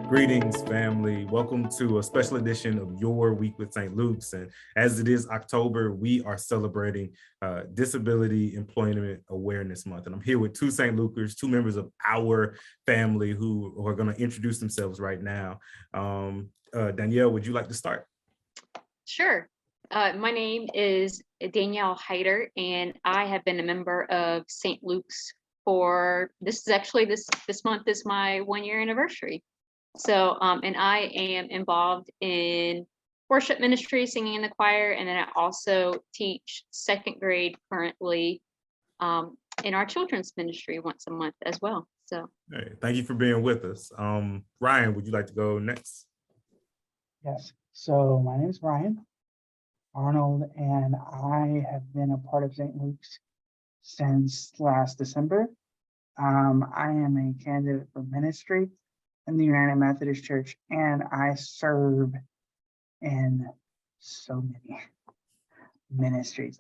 Greetings, family. Welcome to a special edition of Your Week with St. Luke's. And as it is October, we are celebrating Disability Employment Awareness Month. And I'm here with two St. Lukers, two members of our family who are going to introduce themselves right now. Danielle, would you like to start? Sure. My name is Danielle Heider, and I have been a member of St. Luke's for this month is my 1 year anniversary. So, and I am involved in worship ministry, singing in the choir, and then I also teach second grade currently in our children's ministry once a month as well. So, hey, thank you for being with us. Ryan, would you like to go next? Yes. So my name is Ryan Arnold, and I have been a part of St. Luke's since last December. I am a candidate for ministry in the United Methodist Church, and I serve in so many ministries,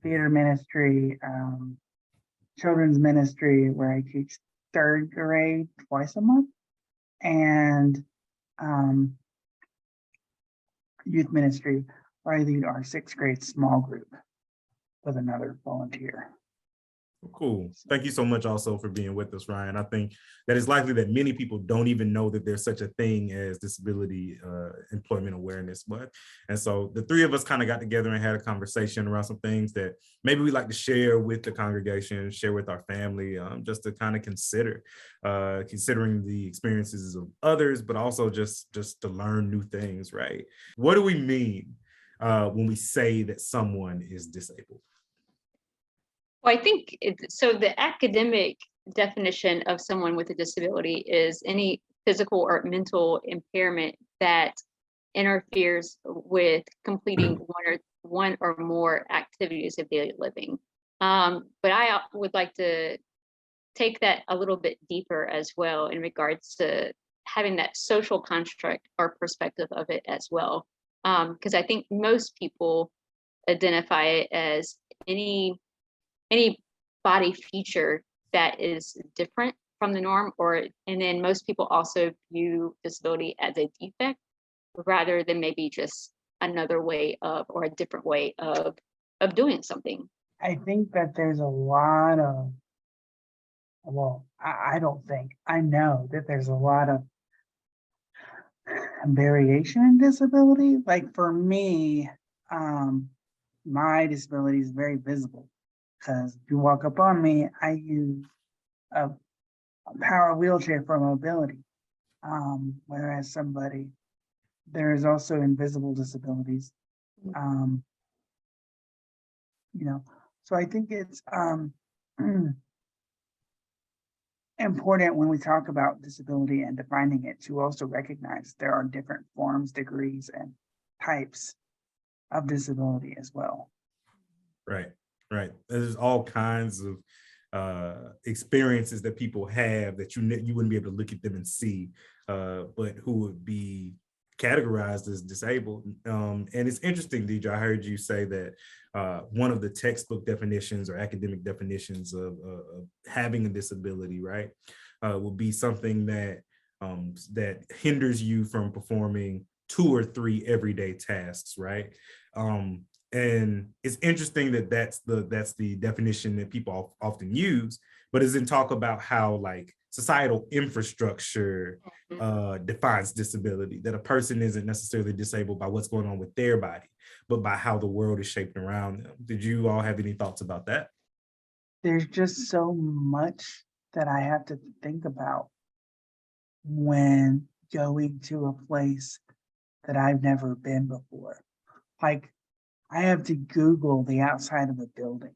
theater ministry, children's ministry, where I teach third grade twice a month, and youth ministry, where I lead our sixth grade small group with another volunteer. Cool. Thank you so much also for being with us, Ryan. I think that it's likely that many people don't even know that there's such a thing as Disability Employment Awareness Month. And so the three of us kind of got together and had a conversation around some things that maybe we'd like to share with the congregation, share with our family, just to kind of consider, considering the experiences of others, but also just to learn new things, right? What do we mean when we say that someone is disabled? well, I think so. The academic definition of someone with a disability is any physical or mental impairment that interferes with completing one or more activities of daily living. But I would like to take that a little bit deeper as well in regards to having that social construct or perspective of it as well. Because I think most people identify it as any body feature that is different from the norm, and then most people also view disability as a defect rather than maybe just another way of, or a different way of doing something. I think that there's a lot of, well, I don't think, I know that there's a lot of variation in disability. Like for me, my disability is very visible, because if you walk up on me, I use a power wheelchair for mobility. Whereas there is also invisible disabilities. So I think it's important when we talk about disability and defining it to also recognize there are different forms, degrees, and types of disability as well. Right. There's all kinds of experiences that people have that you wouldn't be able to look at them and see, but who would be categorized as disabled. And it's interesting, Deidre, I heard you say that one of the textbook definitions or academic definitions of having a disability, right, will be something that hinders you from performing 2 or 3 everyday tasks, right? And it's interesting that that's the definition that people often use, but doesn't talk about how like societal infrastructure defines disability, that a person isn't necessarily disabled by what's going on with their body, but by how the world is shaped around them. Did you all have any thoughts about that? There's just so much that I have to think about when going to a place that I've never been before. Like, I have to Google the outside of a building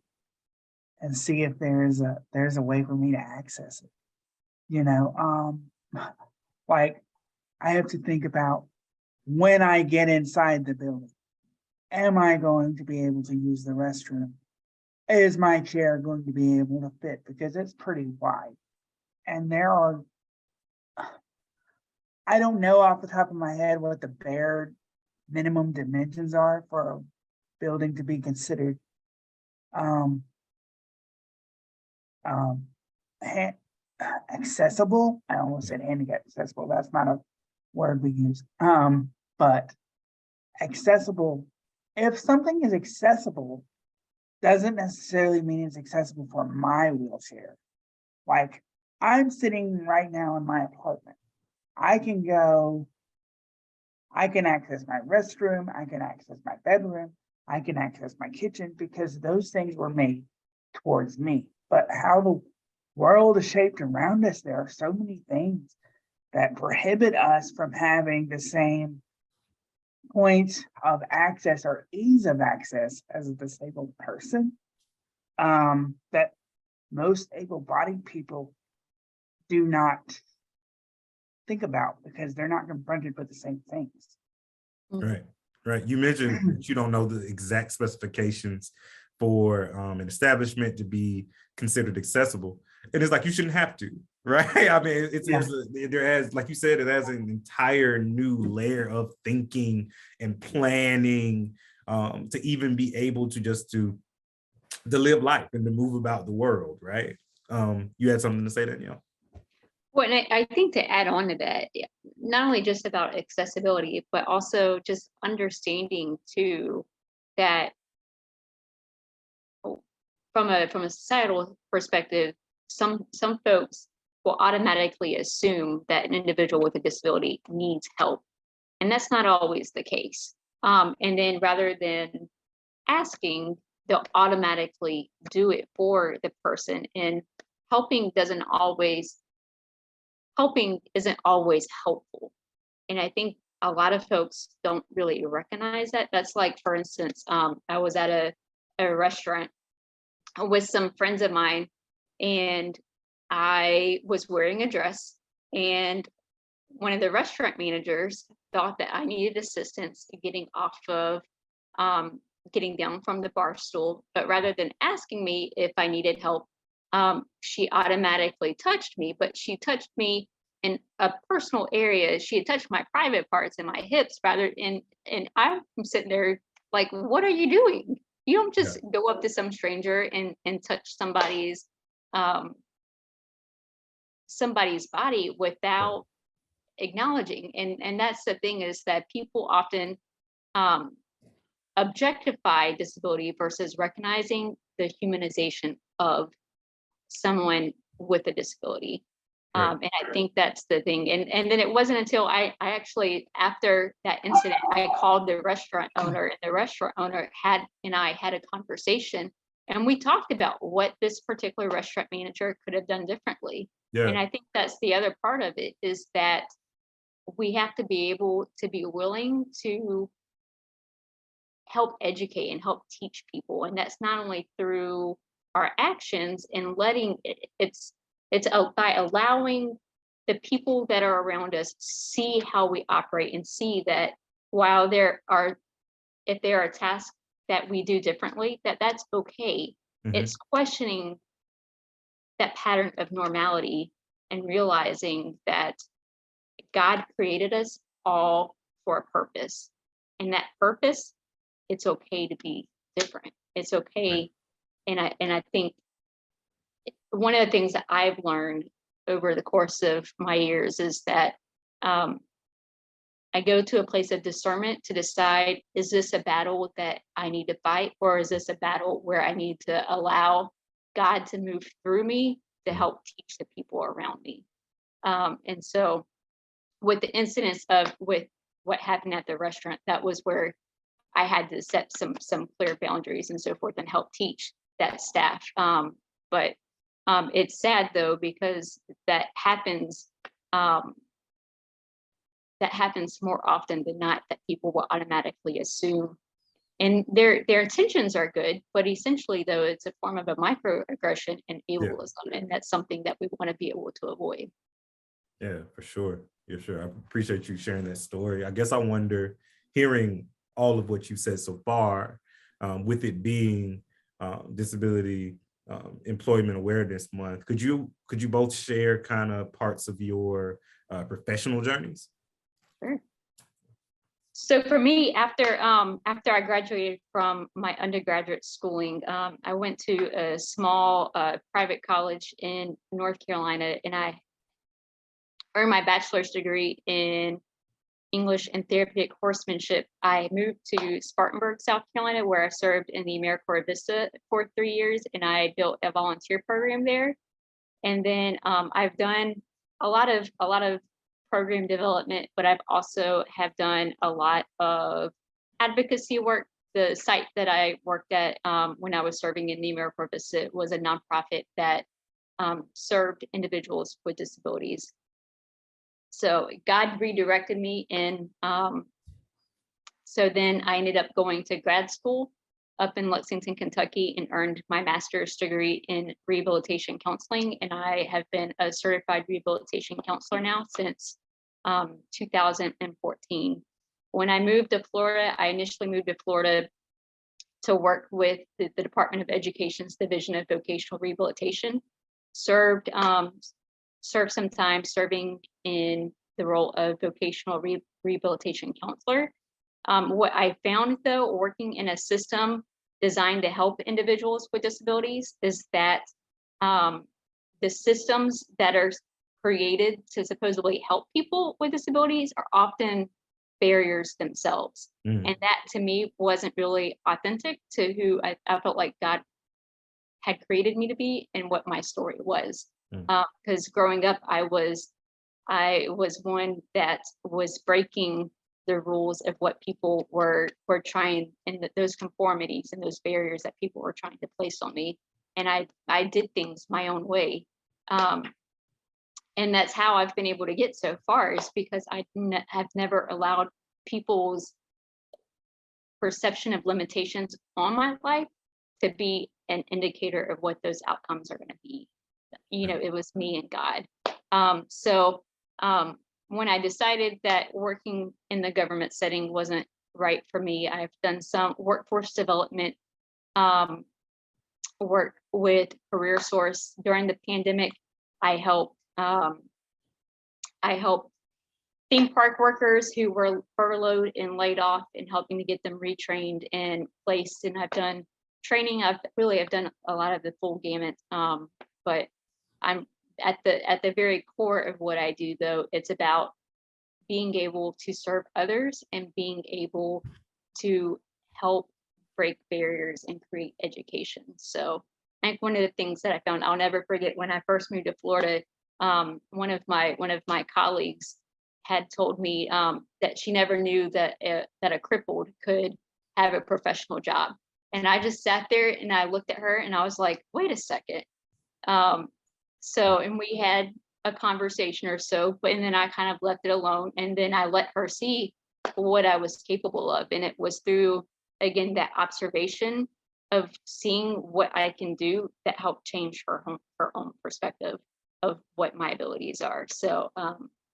and see if there's a way for me to access it. Like I have to think about when I get inside the building, am I going to be able to use the restroom? Is my chair going to be able to fit? Because it's pretty wide. And I don't know off the top of my head what the bare minimum dimensions are for a building to be considered accessible. I almost said handicap accessible. That's not a word we use. But accessible, if something is accessible, doesn't necessarily mean it's accessible for my wheelchair. Like, I'm sitting right now in my apartment. I can access my restroom, I can access my bedroom, I can access my kitchen because those things were made towards me. But how the world is shaped around us, there are so many things that prohibit us from having the same points of access or ease of access as a disabled person, that most able-bodied people do not think about because they're not confronted with the same things. Right, right. You mentioned that you don't know the exact specifications for an establishment to be considered accessible, and it's like you shouldn't have to, right? I mean, there has, like you said, it has an entire new layer of thinking and planning to even be able to to live life and to move about the world, right? You had something to say, Danielle? Well, and I think to add on to that, not only just about accessibility, but also just understanding too that from a societal perspective, some folks will automatically assume that an individual with a disability needs help, and that's not always the case. And then rather than asking, they'll automatically do it for the person, and helping isn't always helpful. And I think a lot of folks don't really recognize that. That's like, for instance, I was at a restaurant with some friends of mine, and I was wearing a dress, and one of the restaurant managers thought that I needed assistance getting off of getting down from the bar stool, but rather than asking me if I needed help, she automatically touched me, but she touched me in a personal area. She had touched my private parts and my hips and I'm sitting there like, what are you doing? You don't just go up to some stranger and touch somebody's body without acknowledging. And that's the thing, is that people often objectify disability versus recognizing the humanization of someone with a disability. And I think that's the thing. And then it wasn't until I actually, after that incident, I called the restaurant owner, and the restaurant owner and I had a conversation, and we talked about what this particular restaurant manager could have done differently. And I think that's the other part of it, is that we have to be able to be willing to help educate and help teach people. And that's not only through our actions and letting it's by allowing the people that are around us see how we operate, and see that while if there are tasks that we do differently, that's okay. It's questioning that pattern of normality and realizing that God created us all for a purpose, and that purpose, it's okay to be different. It's okay. And I think one of the things that I've learned over the course of my years is that I go to a place of discernment to decide, is this a battle that I need to fight, or is this a battle where I need to allow God to move through me to help teach the people around me? And so with the incidents with what happened at the restaurant, that was where I had to set some clear boundaries and so forth and help teach that staff. But it's sad though, because that happens more often than not, that people will automatically assume, and their intentions are good, but essentially though, it's a form of a microaggression and ableism, and that's something that we want to be able to avoid. Yeah, for sure. Yeah, sure. I appreciate you sharing that story. I guess I wonder, hearing all of what you said so far, with it being Disability Employment Awareness Month, could you both share kind of parts of your professional journeys? Sure. So for me, after I graduated from my undergraduate schooling, I went to a small private college in North Carolina, and I earned my bachelor's degree in English and therapeutic horsemanship, I moved to Spartanburg, South Carolina, where I served in the AmeriCorps Vista for 3 years, and I built a volunteer program there. And then I've done a lot of program development, but I've also have done a lot of advocacy work. The site that I worked at when I was serving in the AmeriCorps Vista was a nonprofit that served individuals with disabilities. So God redirected me, and so then I ended up going to grad school up in Lexington, Kentucky, and earned my master's degree in rehabilitation counseling. And I have been a certified rehabilitation counselor now since 2014. When I moved to Florida, I initially moved to Florida to work with the Department of Education's Division of Vocational Rehabilitation. Served some time serving in the role of vocational rehabilitation counselor. What I found, though, working in a system designed to help individuals with disabilities is that the systems that are created to supposedly help people with disabilities are often barriers themselves. And that, to me, wasn't really authentic to who I felt like God had created me to be and what my story was. Because growing up, I was one that was breaking the rules of what people were trying, and those conformities and those barriers that people were trying to place on me. And I did things my own way. And that's how I've been able to get so far, is because I have never allowed people's perception of limitations on my life to be an indicator of what those outcomes are going to be. You know, it was me and God. So when I decided that working in the government setting wasn't right for me, I've done some workforce development work with Career Source. During the pandemic, I helped theme park workers who were furloughed and laid off, and helping to get them retrained and placed. And I've done training. I've done a lot of the full gamut. But I'm at the very core of what I do, though, it's about being able to serve others and being able to help break barriers and create education. So I think one of the things that I found, I'll never forget, when I first moved to Florida, one of my colleagues had told me that she never knew that a crippled could have a professional job. And I just sat there and I looked at her and I was like, wait a second. And we had a conversation or so, and then I kind of left it alone. And then I let her see what I was capable of. And it was through, again, that observation of seeing what I can do that helped change her own perspective of what my abilities are. So,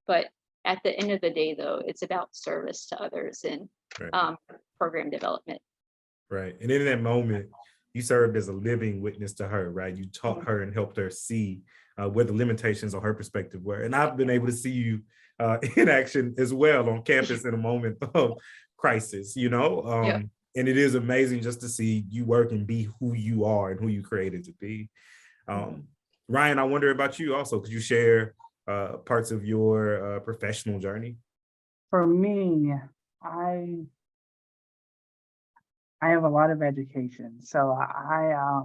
but at the end of the day, though, it's about service to others and program development. Right. And in that moment, you served as a living witness to her, right? You taught her and helped her see where the limitations on her perspective were. And I've been able to see you in action as well on campus in a moment of crisis, you know? And it is amazing just to see you work and be who you are and who you created to be. Ryan, I wonder about you also. Could you share parts of your professional journey? For me, I have a lot of education. So I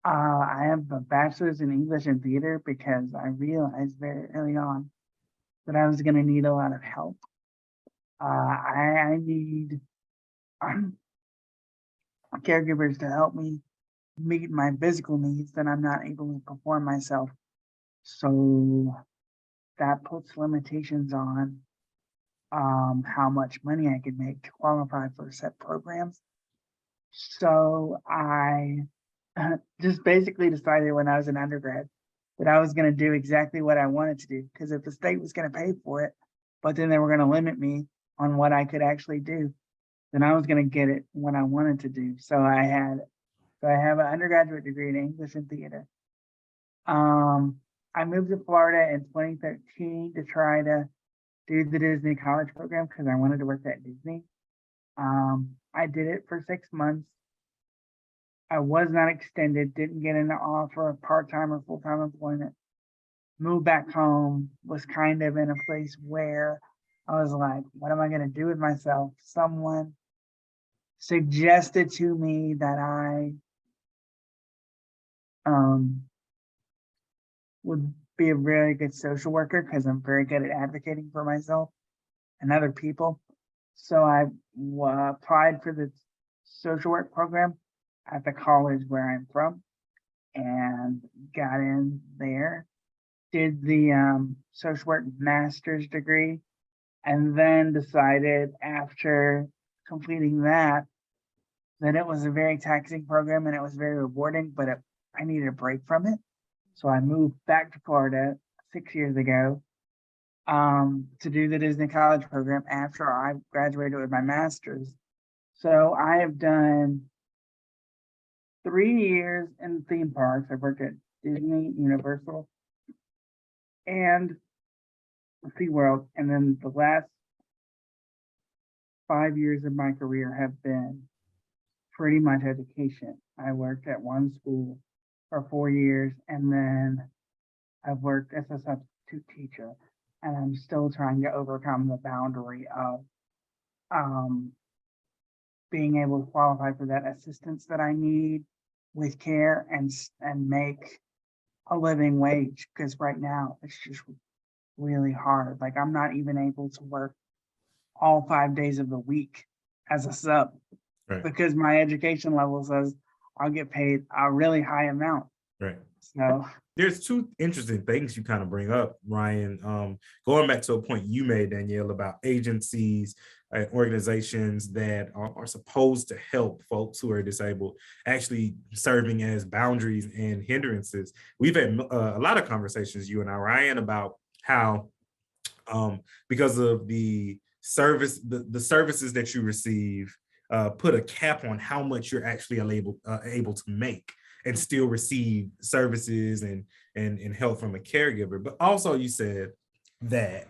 have a bachelor's in English and theater because I realized very early on that I was going to need a lot of help. I need caregivers to help me meet my physical needs that I'm not able to perform myself. So that puts limitations on how much money I can make to qualify for set programs. So I just basically decided when I was an undergrad that I was going to do exactly what I wanted to do, because if the state was going to pay for it, but then they were going to limit me on what I could actually do, then I was going to get it when I wanted to do. So I have an undergraduate degree in English and theater. I moved to Florida in 2013 to try to do the Disney college program because I wanted to work at Disney. I did it for 6 months. I was not extended, didn't get an offer of part-time or full-time employment. Moved back home, was kind of in a place where I was like, what am I going to do with myself? Someone suggested to me that I would be a very good social worker because I'm very good at advocating for myself and other people. So I applied for the social work program at the college where I'm from and got in there, did the social work master's degree, and then decided after completing that it was a very taxing program and it was very rewarding, but I needed a break from it. So I moved back to Florida 6 years ago to do the Disney College program after I graduated with my master's. So I have done 3 years in theme parks. I worked at Disney, Universal, and SeaWorld. And then the last 5 years of my career have been pretty much education. I worked at one school for 4 years, and then I've worked as a substitute teacher, and I'm still trying to overcome the boundary of being able to qualify for that assistance that I need with care and make a living wage, because right now it's just really hard. Like, I'm not even able to work all 5 days of the week as a sub, Right. because my education level says I'll get paid a really high amount. Right. So There's two interesting things you kind of bring up, Ryan. Going back to a point you made, Danielle, about agencies and organizations that are supposed to help folks who are disabled, actually serving as boundaries and hindrances. We've had a lot of conversations, you and I, Ryan, about how because of the services that you receive, put a cap on how much you're actually able to make and still receive services and help from a caregiver. But also you said that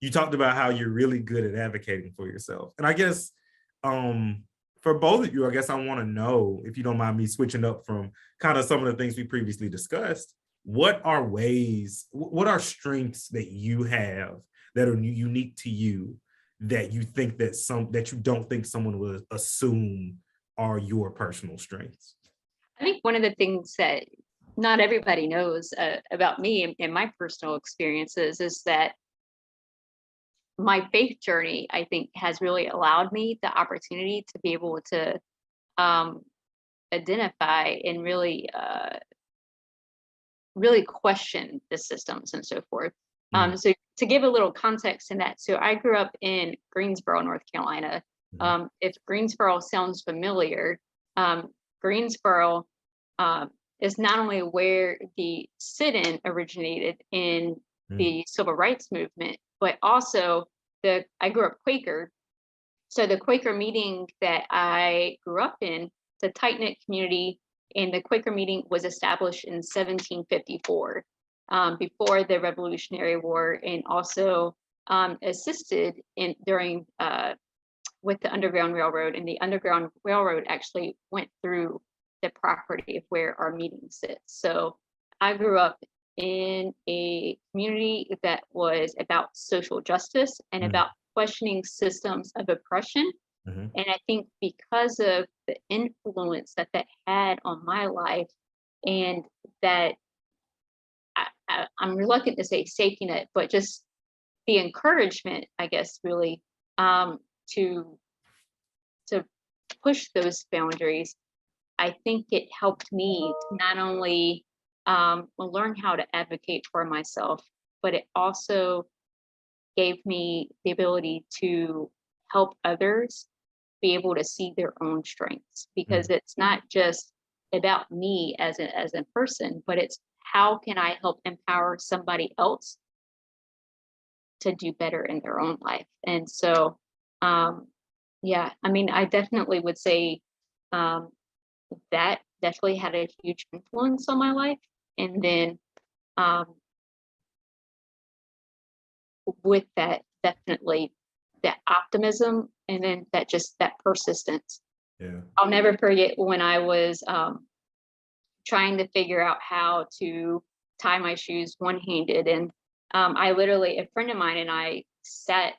you talked about how you're really good at advocating for yourself. And I guess for both of you, I guess I want to know, if you don't mind me switching up from kind of some of the things we previously discussed, what are strengths that you have that are unique to you that you think that you don't think someone would assume are your personal strengths? I think one of the things that not everybody knows about me and my personal experiences is that my faith journey, I think, has really allowed me the opportunity to be able to identify and really question the systems and so forth. So to give a little context in that, so I grew up in Greensboro, North Carolina. If Greensboro sounds familiar, Greensboro is not only where the sit-in originated in the civil rights movement, but also I grew up Quaker. So the Quaker meeting that I grew up in, it's a tight-knit community, and the Quaker meeting was established in 1754, before the Revolutionary War, and also assisted during with the Underground Railroad. And the Underground Railroad actually went through the property of where our meeting sits. So I grew up in a community that was about social justice and about questioning systems of oppression. And I think because of the influence that had on my life, and that I'm reluctant to say safety net, but just the encouragement, I guess, really, to push those boundaries, I think it helped me to not only learn how to advocate for myself, but it also gave me the ability to help others be able to see their own strengths, because it's not just about me as a person, but it's how can I help empower somebody else to do better in their own life. And so yeah, I mean, I definitely would say that definitely had a huge influence on my life. And then with that, definitely that optimism, and then that persistence. Yeah. I'll never forget when I was trying to figure out how to tie my shoes one-handed, and a friend of mine and I sat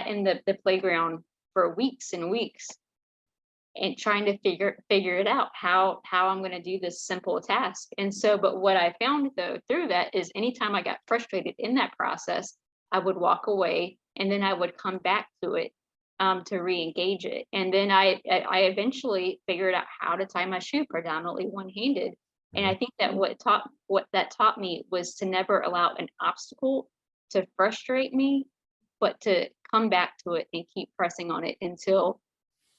in the playground for weeks and weeks and trying to figure it out, how I'm going to do this simple task. And so, but what I found though through that is anytime I got frustrated in that process, I would walk away and then I would come back to it, to re-engage it. And then I eventually figured out how to tie my shoe predominantly one-handed. And I think that what that taught me was to never allow an obstacle to frustrate me, but to come back to it and keep pressing on it until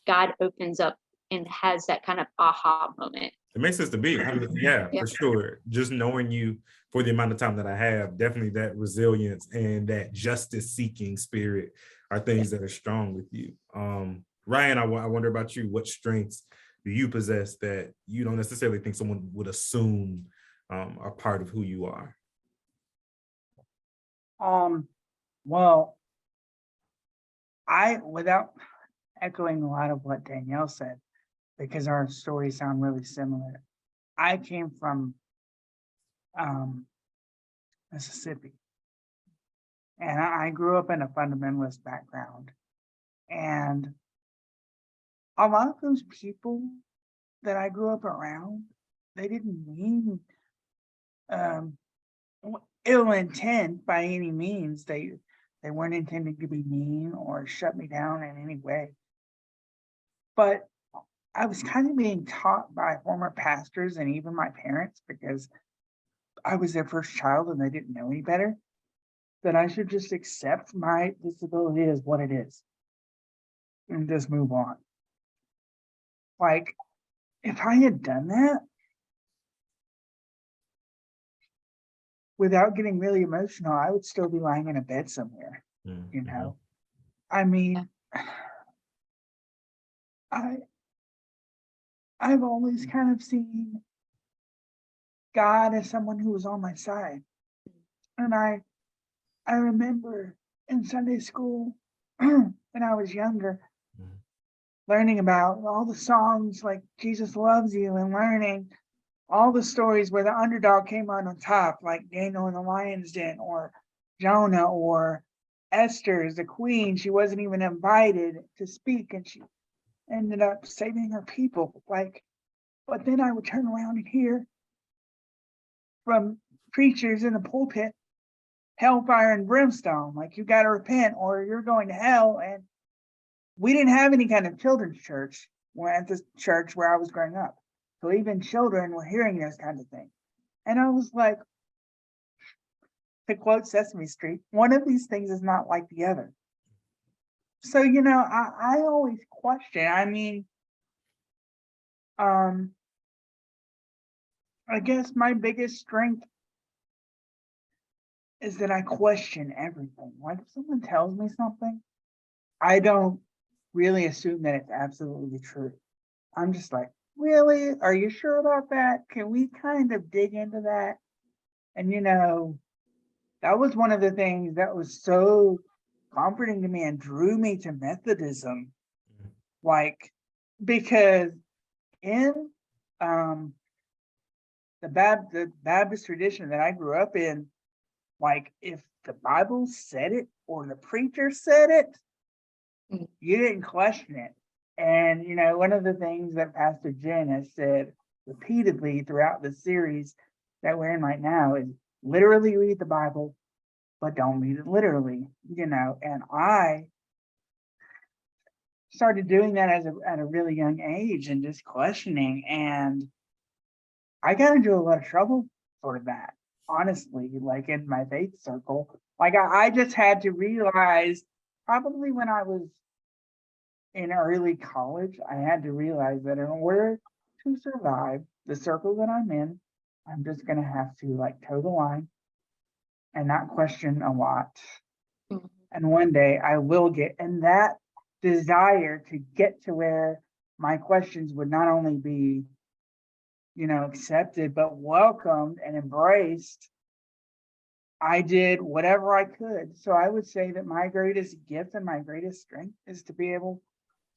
God opens up and has that kind of aha moment. It makes sense to me. I mean, yeah, Yeah. for sure. Just knowing you for the amount of time that I have, definitely that resilience and that justice seeking spirit are things that are strong with you. Ryan, I wonder about you. What strengths do you possess that you don't necessarily think someone would assume are part of who you are? Well, without echoing a lot of what Danielle said, because our stories sound really similar. I came from Mississippi, and I grew up in a fundamentalist background. And a lot of those people that I grew up around, they didn't mean ill intent by any means. They weren't intending to be mean or shut me down in any way. But I was kind of being taught by former pastors and even my parents, because I was their first child and they didn't know any better, that I should just accept my disability as what it is and just move on. Like, if I had done that without getting really emotional, I would still be lying in a bed somewhere, you know? I mean, I've always kind of seen God as someone who was on my side. And I remember in Sunday school when I was younger, learning about all the songs like Jesus Loves You, and learning all the stories where the underdog came on top, like Daniel in the lion's den, or Jonah, or Esther as the queen. She wasn't even invited to speak and she ended up saving her people. Like, but then I would turn around and hear from preachers in the pulpit, hellfire and brimstone, like you got to repent or you're going to hell. And we didn't have any kind of children's church at the church where I was growing up. So even children were hearing those kinds of things. And I was like, to quote Sesame Street, one of these things is not like the other. So, you know, I always question. I mean, I guess my biggest strength is that I question everything. Like if someone tells me something, I don't really assume that it's absolutely true. I'm just like, really? Are you sure about that? Can we kind of dig into that? And, you know, that was one of the things that was so comforting to me and drew me to Methodism. Like, because in the Baptist tradition that I grew up in, like if the Bible said it or the preacher said it, you didn't question it. And, you know, one of the things that Pastor Jen has said repeatedly throughout the series that we're in right now is literally read the Bible, but don't read it literally, you know. And I started doing that at a really young age and just questioning. And I got into a lot of trouble for that, honestly, like in my faith circle. Like I just had to realize, probably when I was in early college, I had to realize that in order to survive the circle that I'm in, I'm just going to have to like toe the line and not question a lot. And one day I will get, and that desire to get to where my questions would not only be, you know, accepted, but welcomed and embraced. I did whatever I could. So I would say that my greatest gift and my greatest strength is to be able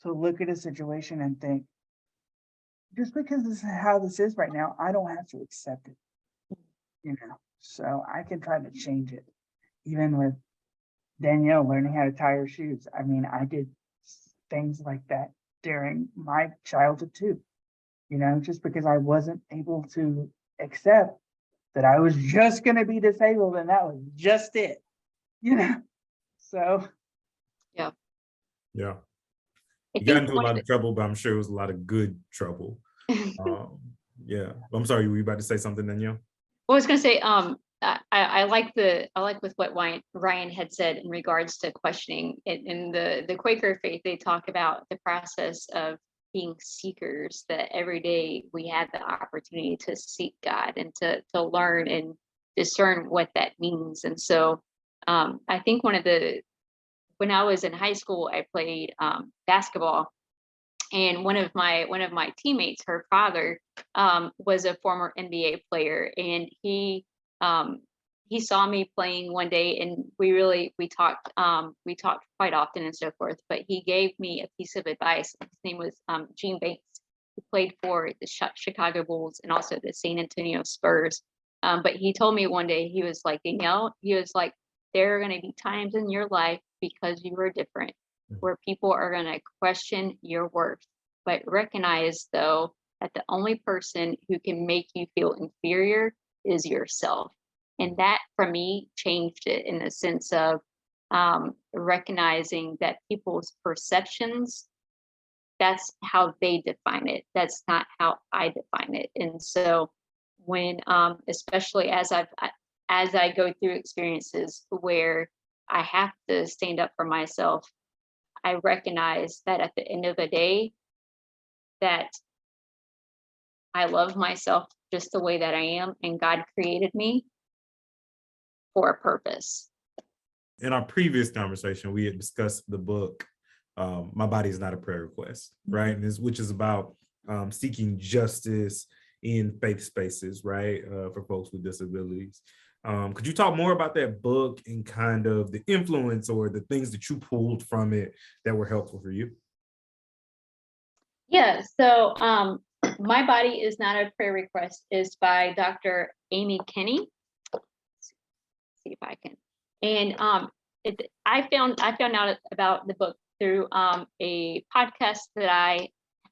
to look at a situation and think, just because this is how this is right now, I don't have to accept it, you know, so I can try to change it. even with Danielle learning how to tie her shoes. I mean, I did things like that during my childhood too, just because I wasn't able to accept that I was just going to be disabled and that was just it, So, Yeah. I You got think into a lot of trouble, but I'm sure it was a lot of good trouble. Yeah. I'm sorry, were you about to say something, Danielle? I was going to say, I like with what Ryan had said in regards to questioning. In the Quaker faith, they talk about the process of being seekers, that every day we have the opportunity to seek God and to learn and discern what that means. And so I think when I was in high school, I played basketball, and one of my teammates, her father, was a former NBA player, and he saw me playing one day, and we talked quite often and so forth. But he gave me a piece of advice. His name was Gene Banks, who played for the Chicago Bulls and also the San Antonio Spurs. But he told me one day, he was like, Danielle, he was like, there are going to be times in your life, because you are different, where people are going to question your worth. But recognize, though, that the only person who can make you feel inferior is yourself. And that, for me, changed it in the sense of recognizing that people's perceptions, that's how they define it. That's not how I define it. And so when, especially as I go through experiences where I have to stand up for myself, I recognize that at the end of the day, that I love myself just the way that I am, and God created me for a purpose. In our previous conversation, we had discussed the book, My Body is Not a Prayer Request, right? Which is about seeking justice in faith spaces, right? For folks with disabilities. Could you talk more about that book and kind of the influence or the things that you pulled from it that were helpful for you? Yeah, so My Body is Not a Prayer Request is by Dr. Amy Kenny. Let's see if I can. And I found out about the book through a podcast that I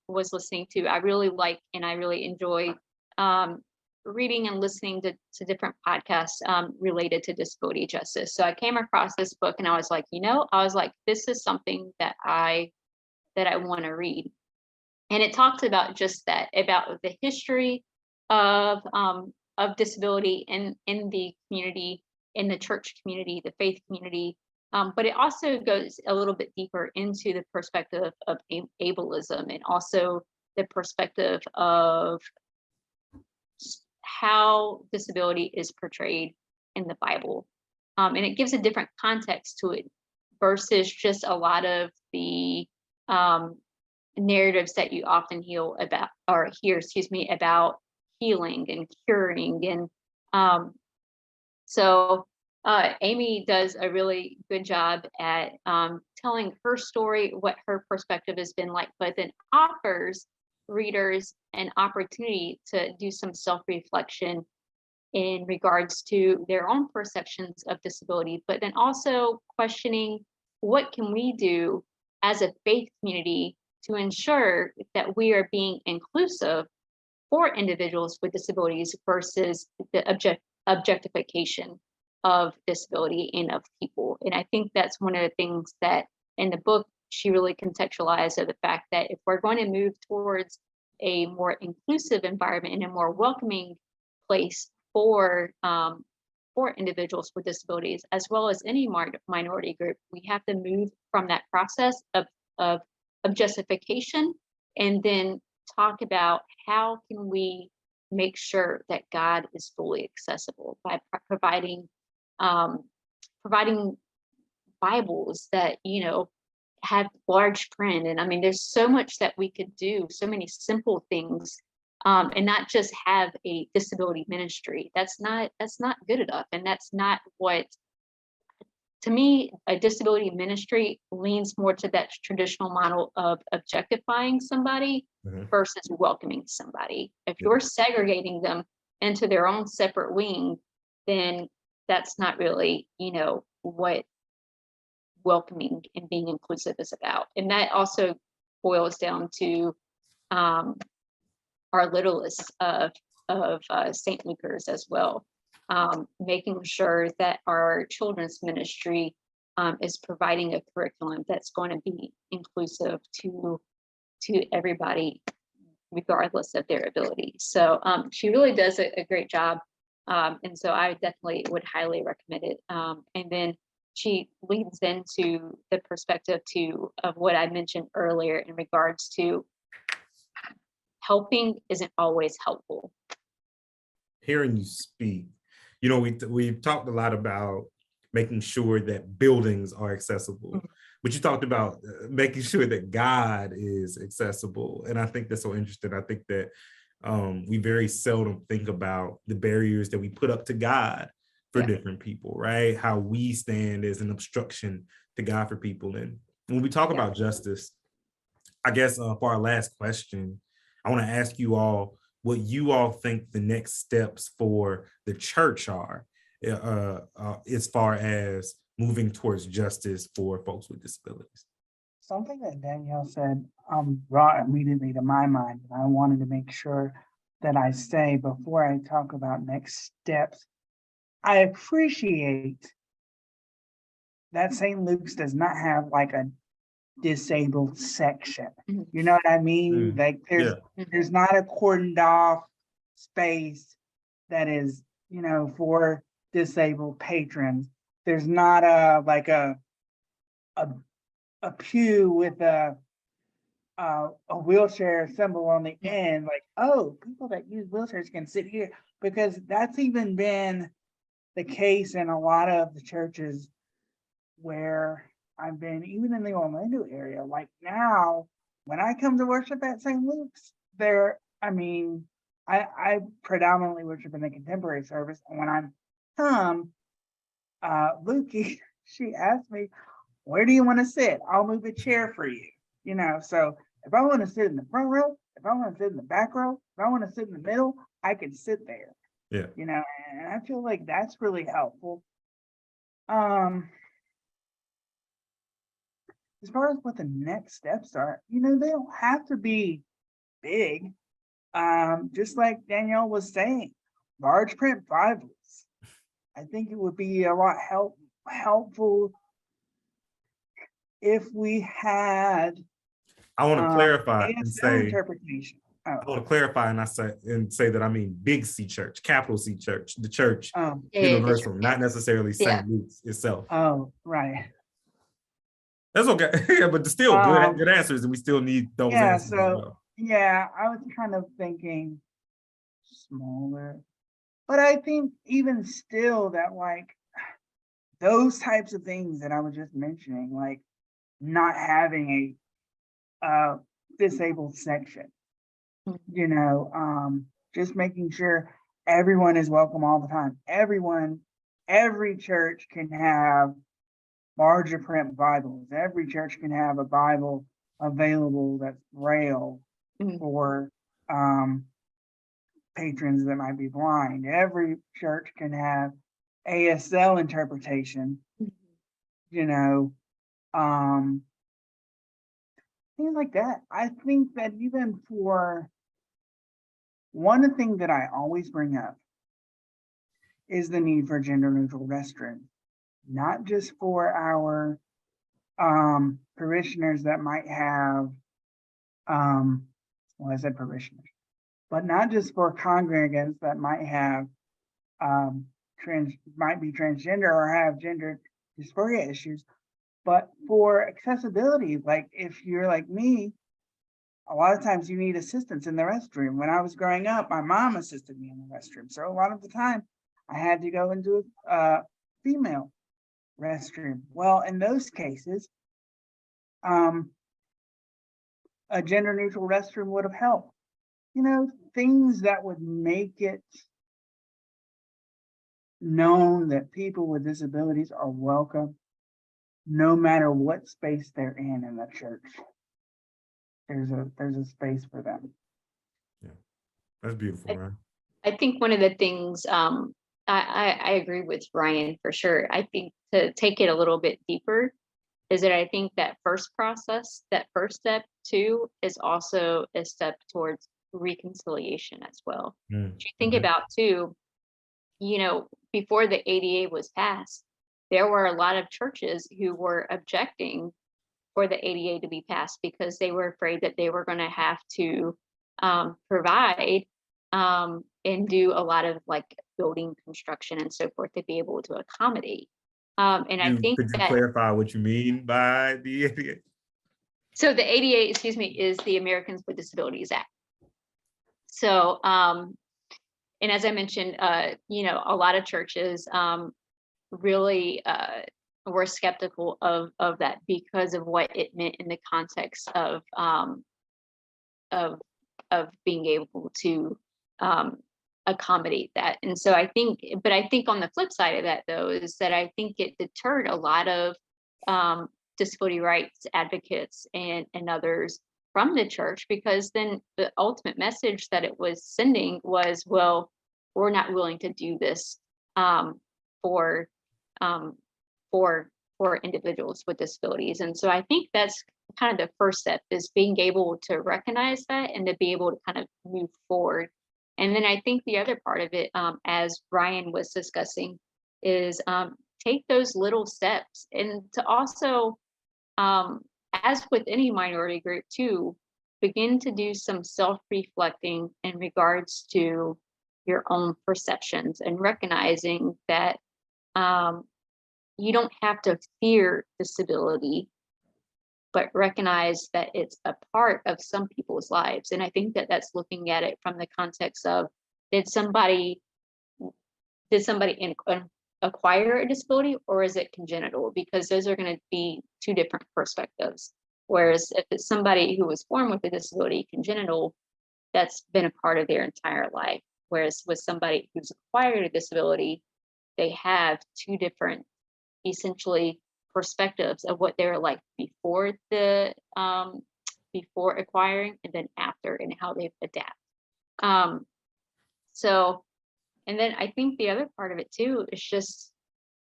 was listening to. I really like and I really enjoy reading and listening to different podcasts related to disability justice. So I came across this book and I was like, this is something that I want to read. And it talks about just that, about the history of disability in the community, in the church community, the faith community. But it also goes a little bit deeper into the perspective of ableism, and also the perspective of how disability is portrayed in the Bible. And it gives a different context to it versus just a lot of the narratives that you often hear about healing and curing. And so Amy does a really good job at telling her story, what her perspective has been like, but then offers readers an opportunity to do some self-reflection in regards to their own perceptions of disability, but then also questioning, what can we do as a faith community to ensure that we are being inclusive for individuals with disabilities versus the objectification of disability and of people. And I think that's one of the things that in the book she really contextualized, of the fact that if we're going to move towards a more inclusive environment and a more welcoming place for individuals with disabilities, as well as any minority group, we have to move from that process of justification, and then talk about how can we make sure that God is fully accessible by providing Bibles that have large print. And I mean, there's so much that we could do, so many simple things, and not just have a disability ministry. That's not good enough, and that's not what. To me, a disability ministry leans more to that traditional model of objectifying somebody versus welcoming somebody. If you're segregating them into their own separate wing, then that's not really, what welcoming and being inclusive is about. And that also boils down to our littlest of St. Lucas as well, making sure that our children's ministry is providing a curriculum that's going to be inclusive to everybody, regardless of their ability. So she really does a great job. And so I definitely would highly recommend it. And then she leads into the perspective of what I mentioned earlier in regards to helping isn't always helpful. Hearing you speak, we've talked a lot about making sure that buildings are accessible, but you talked about making sure that God is accessible. And I think that's so interesting. I think that we very seldom think about the barriers that we put up to God for different people, right? How we stand as an obstruction to God for people. And when we talk about justice, I guess for our last question, I want to ask you all what you all think the next steps for the church are as far as moving towards justice for folks with disabilities. Something that Danielle said brought immediately to my mind, and I wanted to make sure that I say before I talk about next steps. I appreciate that St. Luke's does not have like a disabled section. You know what I mean? Like there's not a cordoned off space that is, for disabled patrons. There's not a pew with a wheelchair symbol on the end, like, oh, people that use wheelchairs can sit here, because that's even been the case in a lot of the churches where I've been, even in the Orlando area. Like now, when I come to worship at St. Luke's, I predominantly worship in the contemporary service, and when I come, Lukey, she asked me, where do you want to sit? I'll move a chair for you. So if I want to sit in the front row, if I want to sit in the back row, if I want to sit in the middle, I can sit there. Yeah. And I feel like that's really helpful. As far as what the next steps are, they don't have to be big. Just like Danielle was saying, large print Bibles. I think it would be a lot helpful if we had. I want to clarify and say interpretation. I want to clarify and say that I mean big C church, capital C church, the church universal, not necessarily St. Luke's itself. Oh, right. That's okay. Yeah, but still good answers, and we still need those answers as well. Yeah, I was kind of thinking smaller, but I think even still that like those types of things that I was just mentioning, like not having a disabled section, just making sure everyone is welcome all the time. Every church can have larger print Bibles. Every church can have a Bible available that's Braille for patrons that might be blind. Every church can have ASL interpretation, things like that. I think that even for one thing that I always bring up is the need for gender neutral restrooms, not just for our parishioners that might have, I said parishioners, but not just for congregants that might have might be transgender or have gender dysphoria issues, but for accessibility. Like if you're like me, a lot of times you need assistance in the restroom. When I was growing up, my mom assisted me in the restroom. So a lot of the time I had to go into a female restroom. Well, in those cases, a gender neutral restroom would have helped. Things that would make it known that people with disabilities are welcome, no matter what space they're in the church. There's a space for them. Yeah, that's beautiful, man. I think one of the things I agree with Ryan for sure. I think to take it a little bit deeper is that I think that first process, that first step too, is also a step towards reconciliation as well. Mm, If you think mhm. about too, before the ADA was passed, there were a lot of churches who were objecting for the ADA to be passed because they were afraid that they were going to have to provide and do a lot of like building construction and so forth to be able to accommodate. And I think Could you that clarify what you mean by the ADA? so the ADA, excuse me, is the Americans with Disabilities Act. So, and as I mentioned, a lot of churches really were skeptical of that because of what it meant in the context of of being able to accommodate that. And so but I think on the flip side of that though is that I think it deterred a lot of disability rights advocates and others from the church, because then the ultimate message that it was sending was, well, we're not willing to do this for um, for for individuals with disabilities. And so I think that's kind of the first step, is being able to recognize that and to be able to kind of move forward. And then I think the other part of it, as Ryan was discussing, is take those little steps and to also, as with any minority group too, begin to do some self-reflecting in regards to your own perceptions and recognizing that um, you don't have to fear disability, but recognize that it's a part of some people's lives. And I think that that's looking at it from the context of, did somebody acquire a disability, or is it congenital? Because those are going to be two different perspectives. Whereas if it's somebody who was born with a disability, congenital, that's been a part of their entire life. Whereas with somebody who's acquired a disability, they have two different, essentially, perspectives of what they're like before acquiring and then after, and how they adapt. So, and then I think the other part of it too is just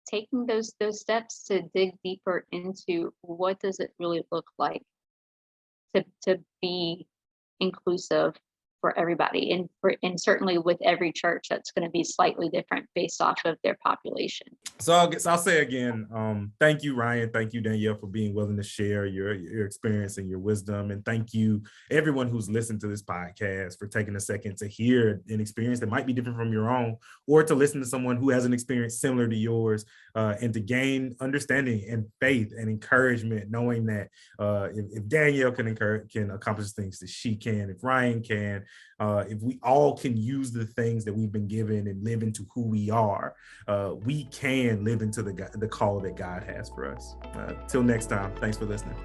taking those steps to dig deeper into what does it really look like to be inclusive for everybody, and certainly with every church that's going to be slightly different based off of their population. So I'll say again, thank you, Ryan. Thank you, Danielle, for being willing to share your experience and your wisdom. And thank you, everyone who's listened to this podcast, for taking a second to hear an experience that might be different from your own, or to listen to someone who has an experience similar to yours, and to gain understanding and faith and encouragement, knowing that if Danielle can accomplish things that she can, if Ryan can, if we all can use the things that we've been given and live into who we are, we can live into the call that God has for us. Till next time, thanks for listening.